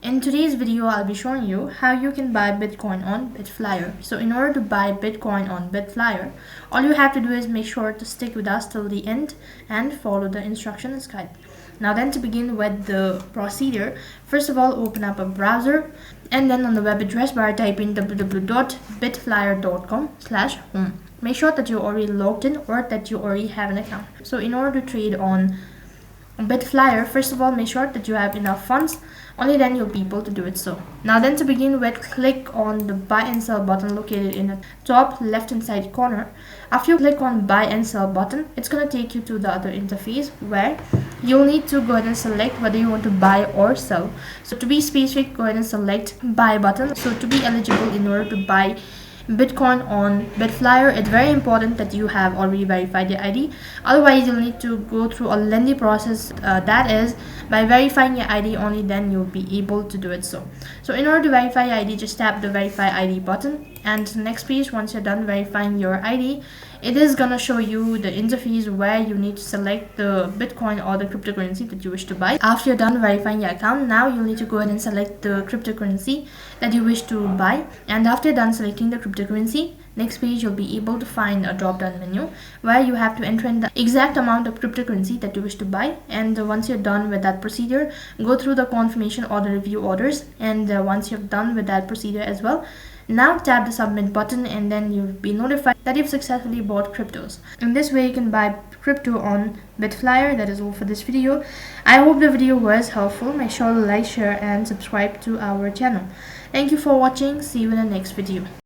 In today's video, I'll be showing you how you can buy Bitcoin on Bitflyer. So in order to buy Bitcoin on Bitflyer, all you have to do is make sure to stick with us till the end and follow the instructions guide. Now then, to begin with the procedure, first of all, open up a browser and then on the web address bar type in www.bitflyer.com/home. Make sure that you're already logged in or that you already have an account. So in order to trade on Bitflyer, first of all, make sure that you have enough funds. Only then you'll be able to do it so. Now then, to begin with, click on the buy and sell button located in the top left hand side corner. After you click on buy and sell button, it's going to take you to the other interface where you'll need to go ahead and select whether you want to buy or sell. So to be specific, go ahead and select buy button. So to be eligible in order to buy Bitcoin on Bitflyer, it's very important that you have already verified your ID. Otherwise, you'll need to go through a lengthy process. That is, by verifying your ID, only then you'll be able to do it so. So in order to verify your ID, just tap the verify ID button, and the next page, once you're done verifying your ID, it is gonna show you the interface where you need to select the Bitcoin or the cryptocurrency that you wish to buy. After you're done verifying your account, now you'll need to go ahead and select the cryptocurrency that you wish to buy. And after you're done selecting the cryptocurrency, next page you'll be able to find a drop down menu where you have to enter in the exact amount of cryptocurrency that you wish to buy. And once you're done with that procedure, go through the confirmation or the review orders. And once you're done with that procedure as well, now tap the submit button and then you'll be notified that you've successfully bought cryptos. In this way you can buy crypto on Bitflyer. That is all for this video. I hope the video was helpful. Make sure to like, share and subscribe to our channel. Thank you for watching. See you in the next video.